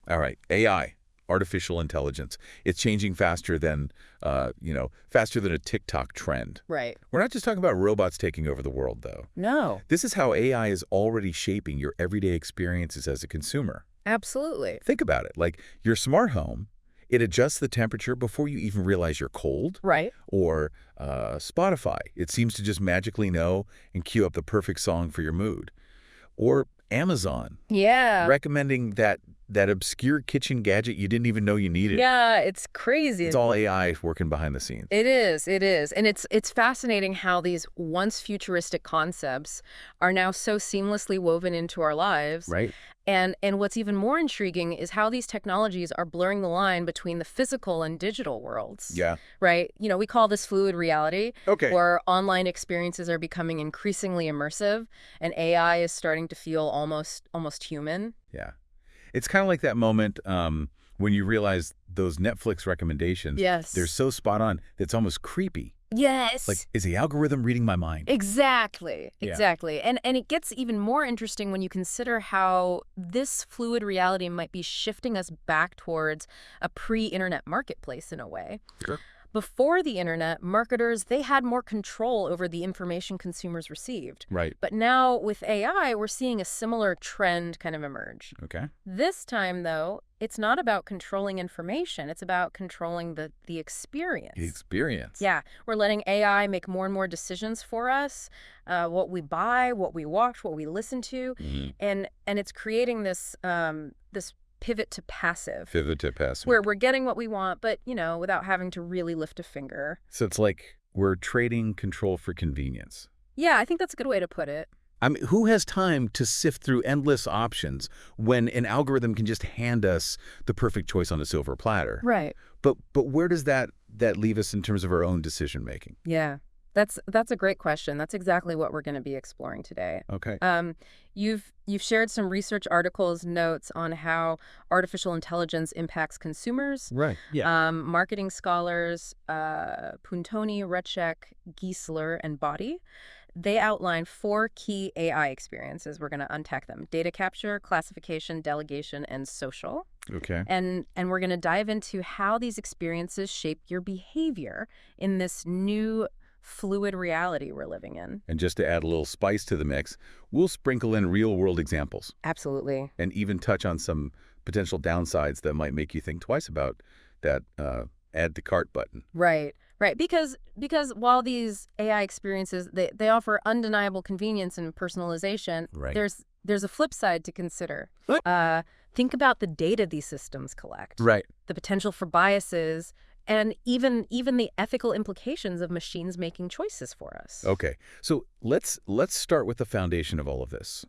All right, AI, artificial intelligence. It's changing faster than, faster than a TikTok trend. Right. We're not just talking about robots taking over the world, though. No. This is how AI is already shaping your everyday experiences as a consumer. Absolutely. Think about it. Like your smart home, it adjusts the temperature before you even realize you're cold. Right. Or Spotify, it seems to just magically know and cue up the perfect song for your mood. Or Amazon, Yeah. recommending that obscure kitchen gadget you didn't even know you needed. Yeah, it's crazy. It's all AI working behind the scenes. It is. It is. And it's fascinating how these once futuristic concepts are now so seamlessly woven into our lives. Right. And what's even more intriguing is how these technologies are blurring the line between the physical and digital worlds. Yeah. Right? We call this fluid reality. Okay. Where online experiences are becoming increasingly immersive and AI is starting to feel almost human. Yeah. It's kind of like that moment when you realize those Netflix recommendations, Yes. they're so spot on that it's almost creepy. Yes. Like, is the algorithm reading my mind? Exactly. Yeah. Exactly. And it gets even more interesting when you consider how this fluid reality might be shifting us back towards a pre-internet marketplace in a way. Sure. Before the internet, marketers, they had more control over the information consumers received. Right. But now with AI, we're seeing a similar trend kind of emerge. Okay. This time, though, it's not about controlling information. It's about controlling the experience. The experience. Yeah, we're letting AI make more and more decisions for us, what we buy, what we watch, what we listen to, and it's creating this this pivot to passive. Pivot to passive. Where we're getting what we want, but without having to really lift a finger. So it's like we're trading control for convenience. Yeah, I think that's a good way to put it. I mean, who has time to sift through endless options when an algorithm can just hand us the perfect choice on a silver platter? Right. But where does that leave us in terms of our own decision making? Yeah. That's a great question. That's exactly what we're going to be exploring today. Okay. You've shared some research articles, notes on how artificial intelligence impacts consumers. Right. Yeah. Marketing scholars Puntoni, Recek, Giesler, and Body. They outline 4 key AI experiences. We're going to unpack them: data capture, classification, delegation, and social. Okay. And we're going to dive into how these experiences shape your behavior in this new fluid reality we're living in. And just to add a little spice to the mix, we'll sprinkle in real-world examples Absolutely. and even touch on some potential downsides that might make you think twice about that add to cart button. Right. Right. Because while these AI experiences, they offer undeniable convenience and personalization, Right. there's a flip side to consider. What? Think about the data these systems collect. Right. The potential for biases, and even the ethical implications of machines making choices for us. Okay. So let's start with the foundation of all of this,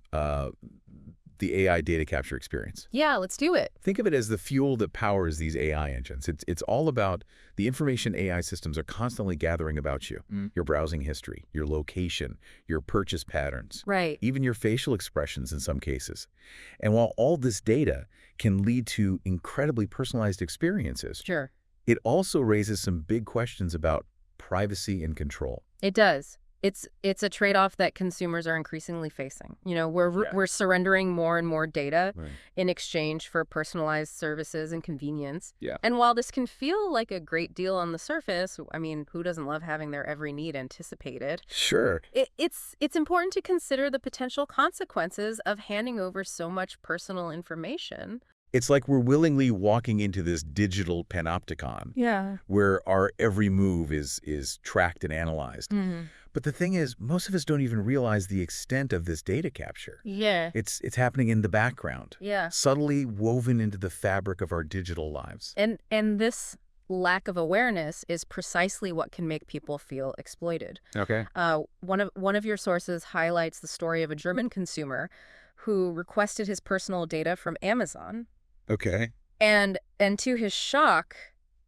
the AI data capture experience. Yeah, let's do it. Think of it as the fuel that powers these AI engines. It's all about the information AI systems are constantly gathering about you, your browsing history, your location, your purchase patterns, Right. even your facial expressions in some cases. And while all this data can lead to incredibly personalized experiences, Sure. it also raises some big questions about privacy and control. It does. It's a trade-off that consumers are increasingly facing. We're surrendering more and more data in exchange for personalized services and convenience. Yeah. And while this can feel like a great deal on the surface, I mean, who doesn't love having their every need anticipated? Sure. It's important to consider the potential consequences of handing over so much personal information. It's like we're willingly walking into this digital panopticon Yeah. where our every move is tracked and analyzed. But the thing is, most of us don't even realize the extent of this data capture. Yeah. It's happening in the background, Yeah. subtly woven into the fabric of our digital lives. And this lack of awareness is precisely what can make people feel exploited. Okay. One of your sources highlights the story of a German consumer who requested his personal data from Amazon. Okay. And to his shock,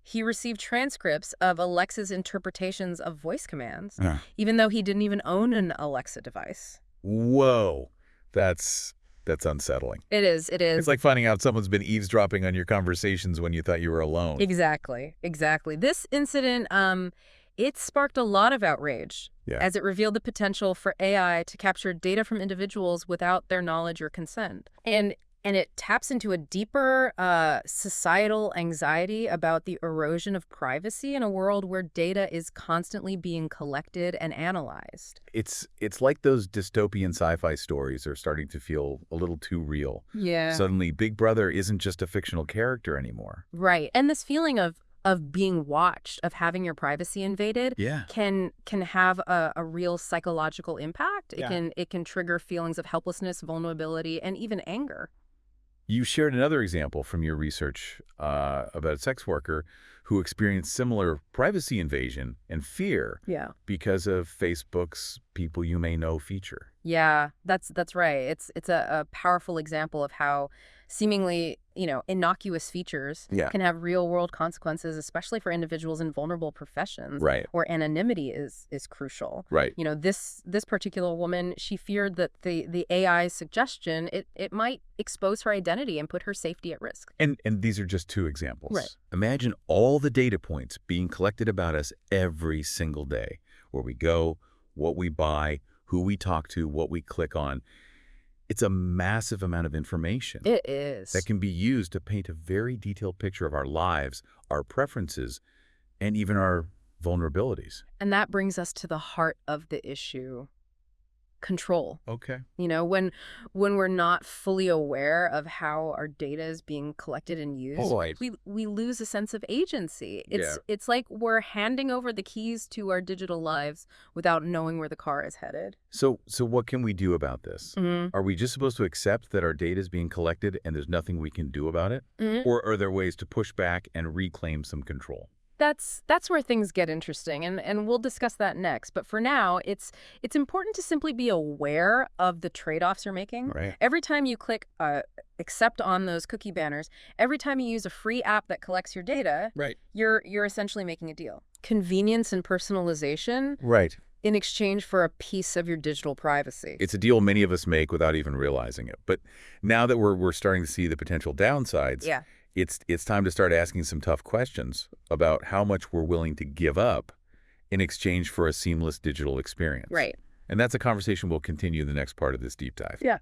he received transcripts of Alexa's interpretations of voice commands, even though he didn't even own an Alexa device. Whoa. That's unsettling. It is. It's like finding out someone's been eavesdropping on your conversations when you thought you were alone. Exactly. This incident, it sparked a lot of outrage as it revealed the potential for AI to capture data from individuals without their knowledge or consent. And And it taps into a deeper societal anxiety about the erosion of privacy in a world where data is constantly being collected and analyzed. It's like those dystopian sci-fi stories are starting to feel a little too real. Yeah. Suddenly, Big Brother isn't just a fictional character anymore. Right. And this feeling of being watched, of having your privacy invaded, Yeah. can have a real psychological impact. Yeah. It can trigger feelings of helplessness, vulnerability, and even anger. You shared another example from your research about a sex worker who experienced similar privacy invasion and fear Yeah. because of Facebook's People You May Know feature. Yeah, that's right. It's a powerful example of how seemingly, innocuous features Yeah. can have real world consequences, especially for individuals in vulnerable professions Right. where anonymity is crucial. Right. This particular woman, she feared that the AI suggestion, it might expose her identity and put her safety at risk. And these are just two examples. Right. Imagine all the data points being collected about us every single day, where we go, what we buy, who we talk to, what we click on. It's a massive amount of information It is. that can be used to paint a very detailed picture of our lives, our preferences, and even our vulnerabilities. And that brings us to the heart of the issue. Control. Okay. When we're not fully aware of how our data is being collected and used, Right. we lose a sense of agency. Yeah. It's like we're handing over the keys to our digital lives without knowing where the car is headed. So what can we do about this? Mm-hmm. Are we just supposed to accept that our data is being collected and there's nothing we can do about it? Mm-hmm. Or are there ways to push back and reclaim some control? That's where things get interesting, and we'll discuss that next. But for now, it's important to simply be aware of the trade-offs you're making. Right. Every time you click accept on those cookie banners, every time you use a free app that collects your data, Right. you're essentially making a deal. Convenience and personalization Right. in exchange for a piece of your digital privacy. It's a deal many of us make without even realizing it. But now that we're starting to see the potential downsides, Yeah. it's time to start asking some tough questions about how much we're willing to give up in exchange for a seamless digital experience. Right. And that's a conversation we'll continue in the next part of this deep dive. Yeah.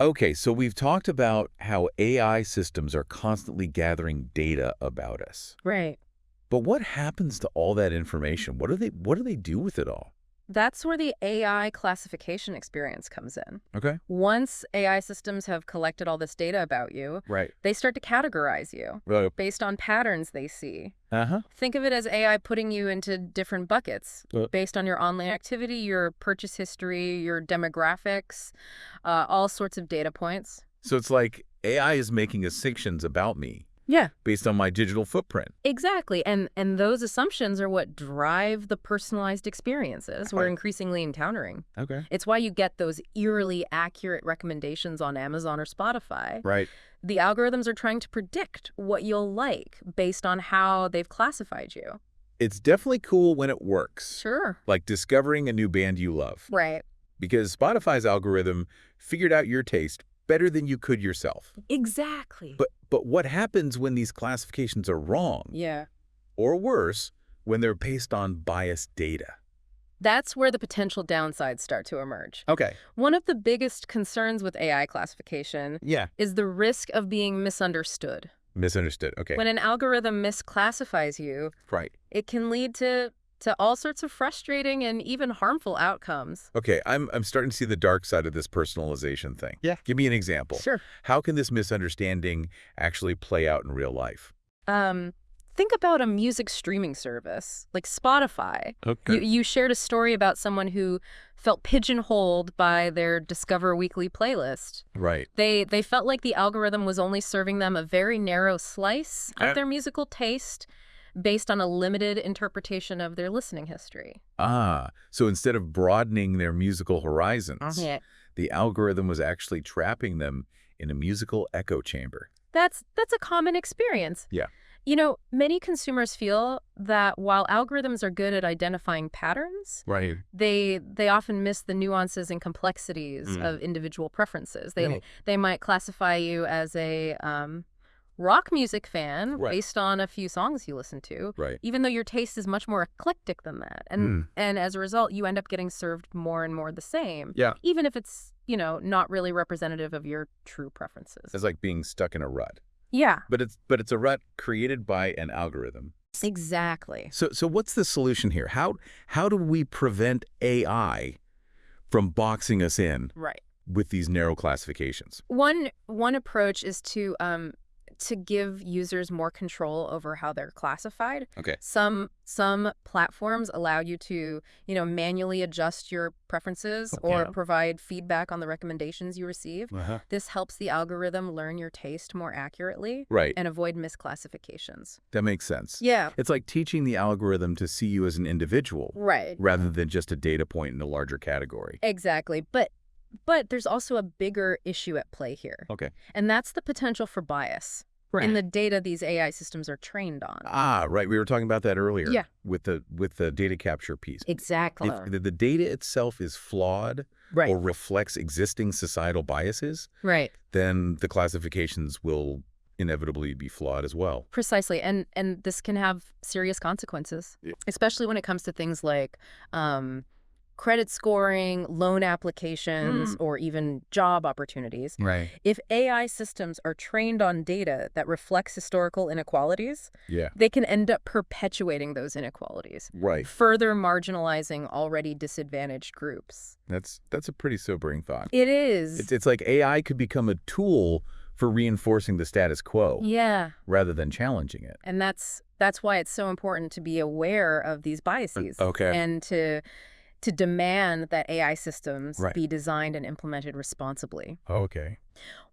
Okay, so we've talked about how AI systems are constantly gathering data about us. Right. But what happens to all that information? What do they do with it all? That's where the AI classification experience comes in. Okay. Once AI systems have collected all this data about you, Right. they start to categorize you Well, based on patterns they see. uh-huh. Think of it as AI putting you into different buckets based on your online activity, your purchase history, your demographics, all sorts of data points. So it's like AI is making assumptions about me Yeah, based on my digital footprint. exactly. And those assumptions are what drive the personalized experiences we're Right. increasingly encountering. Okay. It's why you get those eerily accurate recommendations on Amazon or Spotify. Right. The algorithms are trying to predict what you'll like based on how they've classified you. It's definitely cool when it works. Sure. Like discovering a new band you love. Right. Because Spotify's algorithm figured out your taste better than you could yourself. Exactly. But what happens when these classifications are wrong? Yeah. Or worse, when they're based on biased data? That's where the potential downsides start to emerge. Okay. One of the biggest concerns with AI classification Yeah. is the risk of being misunderstood. Misunderstood. Okay. When an algorithm misclassifies you, Right. it can lead to all sorts of frustrating and even harmful outcomes. Okay, I'm starting to see the dark side of this personalization thing. Yeah. Give me an example. Sure. How can this misunderstanding actually play out in real life? Think about a music streaming service like Spotify. Okay. You shared a story about someone who felt pigeonholed by their Discover Weekly playlist. Right. They felt like the algorithm was only serving them a very narrow slice of Uh, their musical taste based on a limited interpretation of their listening history. So instead of broadening their musical horizons, Yeah. the algorithm was actually trapping them in a musical echo chamber. That's a common experience. Yeah. Many consumers feel that while algorithms are good at identifying patterns, Right. they often miss the nuances and complexities of individual preferences. They might classify you as a rock music fan Right. based on a few songs you listen to, Right. even though your taste is much more eclectic than that. And as a result, you end up getting served more and more the same. Yeah. Even if it's not really representative of your true preferences. It's like being stuck in a rut. Yeah, But it's a rut created by an algorithm. exactly. So what's the solution here? How do we prevent AI from boxing us in Right. with these narrow classifications? One approach is to give users more control over how they're classified. Okay. Some platforms allow you to, manually adjust your preferences or Okay. provide feedback on the recommendations you receive. Uh-huh. This helps the algorithm learn your taste more accurately Right. and avoid misclassifications. That makes sense. Yeah. It's like teaching the algorithm to see you as an individual Right. rather than just a data point in a larger category. Exactly. But there's also a bigger issue at play here. Okay. And that's the potential for bias in the data these AI systems are trained on. Ah, right. We were talking about that earlier. Yeah. With the data capture piece. Exactly. If the data itself is flawed Right. or reflects existing societal biases, Right. then the classifications will inevitably be flawed as well. Precisely. And this can have serious consequences, Yeah. especially when it comes to things like credit scoring, loan applications, or even job opportunities. Right. If AI systems are trained on data that reflects historical inequalities, Yeah. they can end up perpetuating those inequalities, Right. further marginalizing already disadvantaged groups. That's a pretty sobering thought. It is. It's like AI could become a tool for reinforcing the status quo Yeah. rather than challenging it. And that's why it's so important to be aware of these biases. Okay. And to demand that AI systems Right. be designed and implemented responsibly. Okay.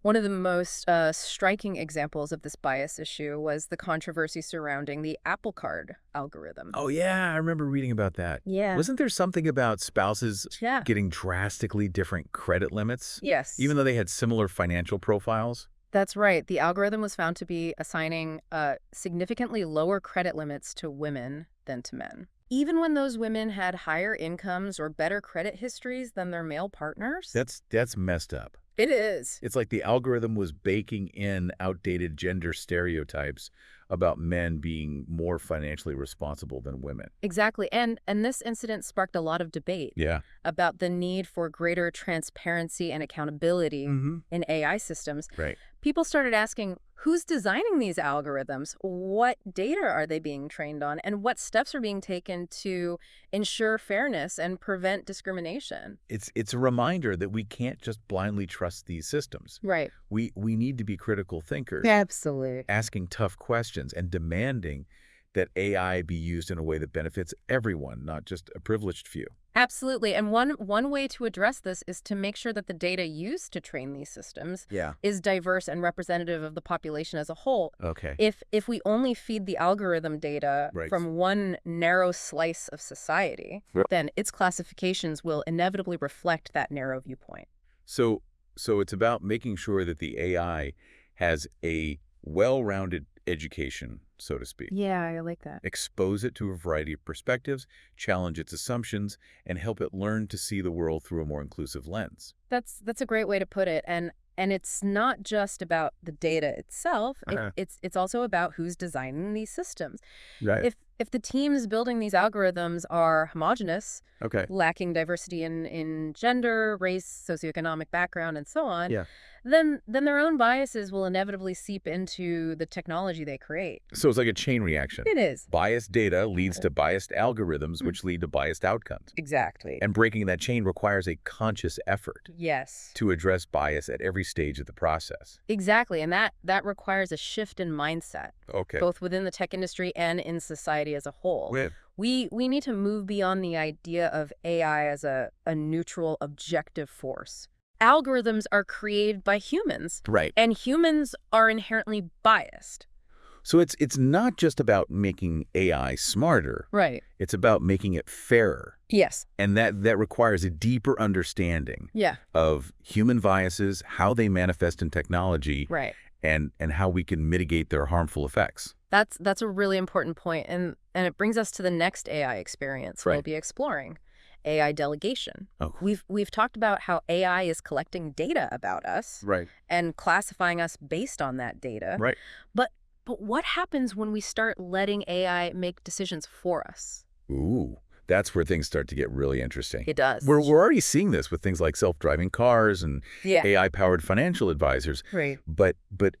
One of the most striking examples of this bias issue was the controversy surrounding the Apple Card algorithm. Oh, yeah. I remember reading about that. Yeah. Wasn't there something about spouses Yeah. getting drastically different credit limits, Yes. even though they had similar financial profiles? That's right. The algorithm was found to be assigning significantly lower credit limits to women than to men, even when those women had higher incomes or better credit histories than their male partners. That's messed up. It is. It's like the algorithm was baking in outdated gender stereotypes about men being more financially responsible than women. Exactly. And this incident sparked a lot of debate Yeah. about the need for greater transparency and accountability Mm-hmm. in AI systems. Right. People started asking, who's designing these algorithms? What data are they being trained on? And what steps are being taken to ensure fairness and prevent discrimination? It's a reminder that we can't just blindly trust these systems. Right. We need to be critical thinkers, Absolutely. asking tough questions and demanding that AI be used in a way that benefits everyone, not just a privileged few. Absolutely. And one way to address this is to make sure that the data used to train these systems Yeah. is diverse and representative of the population as a whole. Okay. If we only feed the algorithm data Right. from one narrow slice of society, Yep. then its classifications will inevitably reflect that narrow viewpoint. So it's about making sure that the AI has a well-rounded education, so to speak. Yeah, I like that. Expose it to a variety of perspectives, challenge its assumptions, and help it learn to see the world through a more inclusive lens. That's a great way to put it. And it's not just about the data itself. Uh-huh. It's also about who's designing these systems. Right. If the teams building these algorithms are homogenous, Okay. lacking diversity in gender, race, socioeconomic background, and so on, Yeah. then their own biases will inevitably seep into the technology they create. So it's like a chain reaction. It is. Biased data leads to biased algorithms, which lead to biased outcomes. Exactly. And breaking that chain requires a conscious effort Yes. to address bias at every stage of the process. Exactly. And that requires a shift in mindset, Okay. both within the tech industry and in society as a whole. Well, We need to move beyond the idea of AI as a neutral, objective force. Algorithms are created by humans, right. and humans are inherently biased. So it's not just about making AI smarter. Right. It's about making it fairer. Yes. And that requires a deeper understanding Yeah. of human biases, how they manifest in technology, Right. and how we can mitigate their harmful effects. That's a really important point, and it brings us to the next AI experience we'll Right. be exploring, AI delegation. Oh. We've talked about how AI is collecting data about us Right. and classifying us based on that data. Right. But what happens when we start letting AI make decisions for us? Ooh, That's where things start to get really interesting. It does. We're already seeing this with things like self-driving cars and Yeah. AI-powered financial advisors. Right. But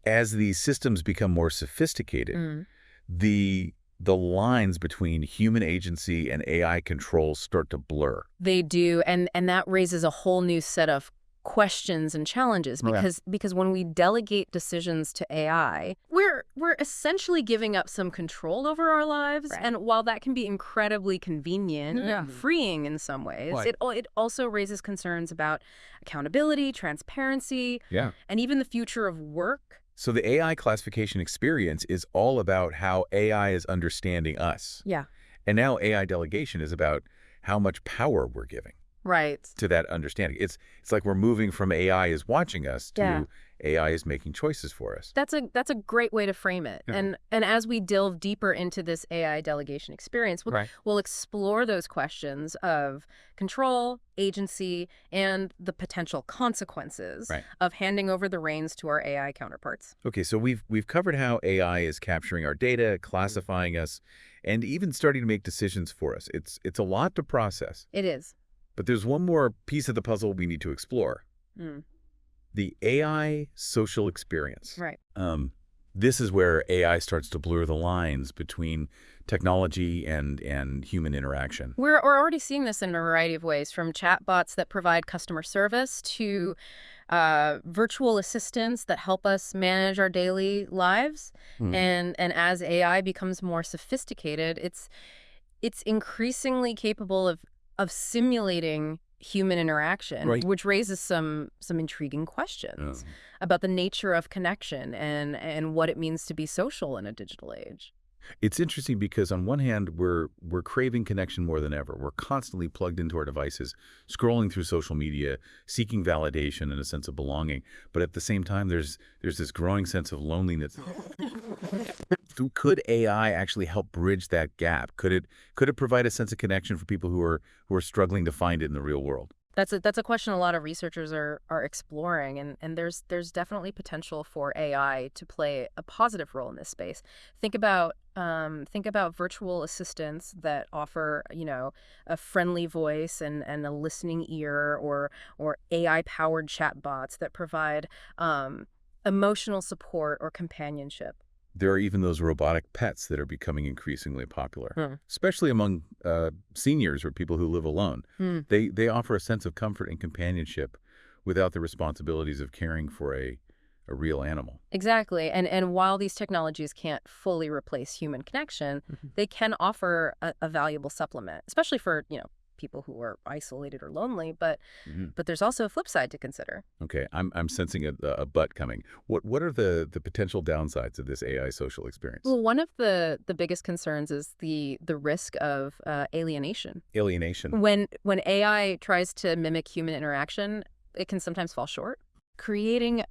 as these systems become more sophisticated, the lines between human agency and AI control start to blur. They do, and that raises a whole new set of questions and challenges because when we delegate decisions to AI, we're essentially giving up some control over our lives. Right. And while that can be incredibly convenient, freeing in some ways, it also raises concerns about accountability, transparency, and even the future of work. So the AI classification experience is all about how AI is understanding us. Yeah. And now AI delegation is about how much power we're giving. Right. To that understanding. It's like we're moving from AI is watching us to AI is making choices for us. That's a great way to frame it. Yeah. And as we delve deeper into this AI delegation experience, we'll explore those questions of control, agency, and the potential consequences of handing over the reins to our AI counterparts. Okay, so we've covered how AI is capturing our data, classifying us, and even starting to make decisions for us. It's a lot to process. It is. But there's one more piece of the puzzle we need to explore. The AI social experience. Right. This is where AI starts to blur the lines between technology and human interaction. We're already seeing this in a variety of ways, from chatbots that provide customer service to virtual assistants that help us manage our daily lives. And as AI becomes more sophisticated, it's increasingly capable of simulating human interaction, which raises some intriguing questions about the nature of connection and what it means to be social in a digital age. It's interesting because on one hand, we're craving connection more than ever. We're constantly plugged into our devices, scrolling through social media, seeking validation and a sense of belonging. But at the same time, there's this growing sense of loneliness. Could AI actually help bridge that gap? Could it provide a sense of connection for people who are struggling to find it in the real world? That's a question a lot of researchers are exploring, and there's definitely potential for AI to play a positive role in this space. Think about virtual assistants that offer, a friendly voice and a listening ear, or AI-powered chatbots that provide emotional support or companionship. There are even those robotic pets that are becoming increasingly popular, especially among seniors or people who live alone. They offer a sense of comfort and companionship without the responsibilities of caring for a real animal. Exactly. And while these technologies can't fully replace human connection, they can offer a valuable supplement, especially for, people who are isolated or lonely, but there's also a flip side to consider. Okay, I'm sensing a but coming. What are the potential downsides of this AI social experience? Well, one of the biggest concerns is the risk of alienation. Alienation. When AI tries to mimic human interaction, it can sometimes fall short, creating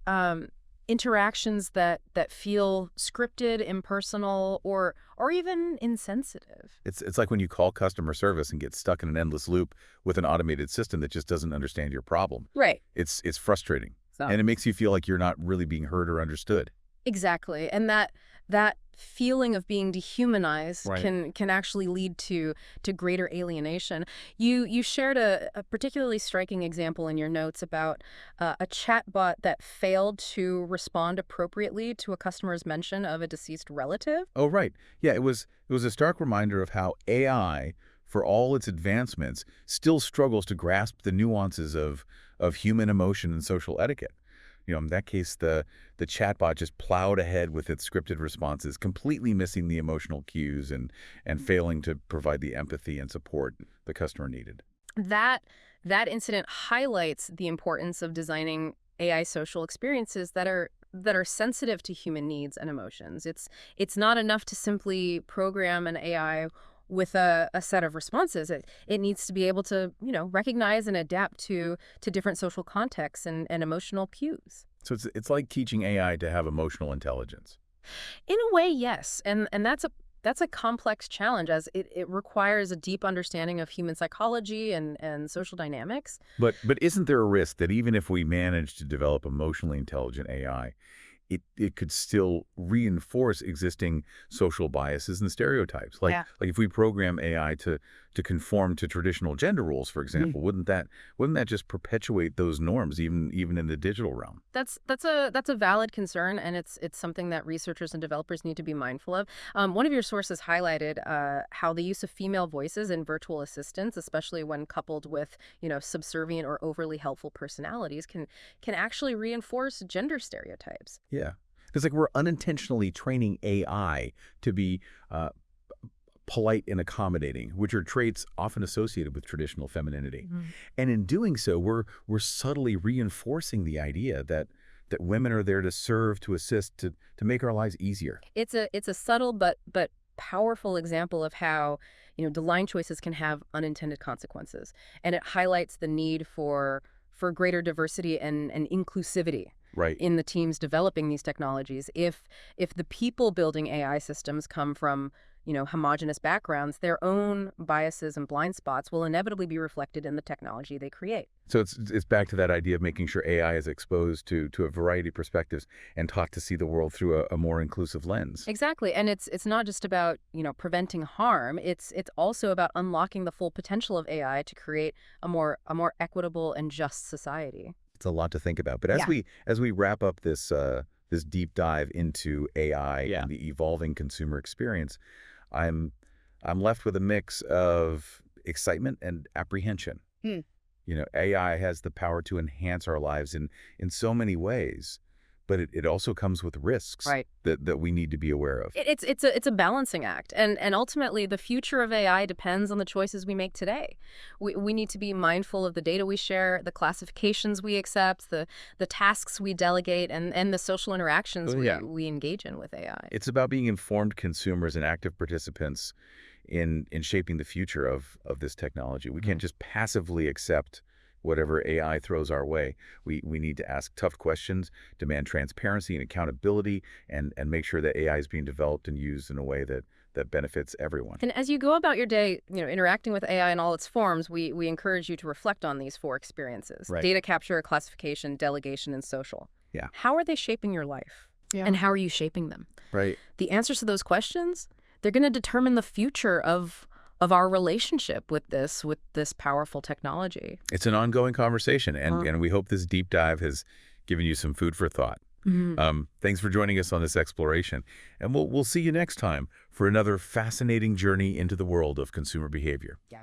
interactions that feel scripted, impersonal, or even insensitive. It's like when you call customer service and get stuck in an endless loop with an automated system that just doesn't understand your problem. Right. It's frustrating. And it makes you feel like you're not really being heard or understood. Exactly. And that feeling of being dehumanized can actually lead to greater alienation. You shared a particularly striking example in your notes about a chatbot that failed to respond appropriately to a customer's mention of a deceased relative. Oh, right. Yeah, it was a stark reminder of how AI, for all its advancements, still struggles to grasp the nuances of human emotion and social etiquette. In that case, the chatbot just plowed ahead with its scripted responses, completely missing the emotional cues and failing to provide the empathy and support the customer needed. That incident highlights the importance of designing AI social experiences that are sensitive to human needs and emotions. It's not enough to simply program an AI with a set of responses. It needs to be able to, recognize and adapt to different social contexts and emotional cues. So it's like teaching AI to have emotional intelligence. In a way, yes. And that's a complex challenge, as it requires a deep understanding of human psychology and social dynamics. But isn't there a risk that even if we manage to develop emotionally intelligent AI, it could still reinforce existing social biases and stereotypes. Like if we program AI to conform to traditional gender roles, for example, wouldn't that just perpetuate those norms even in the digital realm? That's a valid concern, and it's something that researchers and developers need to be mindful of. One of your sources highlighted how the use of female voices in virtual assistants, especially when coupled with subservient or overly helpful personalities, can actually reinforce gender stereotypes. Yeah. It's like we're unintentionally training AI to be polite and accommodating, which are traits often associated with traditional femininity. And in doing so, we're subtly reinforcing the idea that women are there to serve, to assist, to make our lives easier. It's a subtle but powerful example of how design choices can have unintended consequences, and it highlights the need for greater diversity and inclusivity in the teams developing these technologies. If the people building AI systems come from homogenous backgrounds, their own biases and blind spots will inevitably be reflected in the technology they create. So it's back to that idea of making sure AI is exposed to a variety of perspectives and taught to see the world through a more inclusive lens. Exactly, and it's not just about preventing harm. It's also about unlocking the full potential of AI to create a more equitable and just society. It's a lot to think about. But as we wrap up this deep dive into AI and the evolving consumer experience, I'm left with a mix of excitement and apprehension. AI has the power to enhance our lives in so many ways, but it also comes with risks that we need to be aware of. It's a balancing act, and ultimately the future of AI depends on the choices we make today. We need to be mindful of the data we share, the classifications we accept, the tasks we delegate, and the social interactions we engage in with AI. It's about being informed consumers and active participants in shaping the future of this technology. We can't just passively accept whatever AI throws our way. We need to ask tough questions, demand transparency and accountability, and make sure that AI is being developed and used in a way that benefits everyone. And as you go about your day, interacting with AI in all its forms, we encourage you to reflect on these 4 experiences: data capture, classification, delegation, and social. Yeah. How are they shaping your life? And how are you shaping them? Right. The answers to those questions, they're going to determine the future of our relationship with this powerful technology. It's an ongoing conversation, and we hope this deep dive has given you some food for thought. Thanks for joining us on this exploration, and we'll see you next time for another fascinating journey into the world of consumer behavior. Yeah.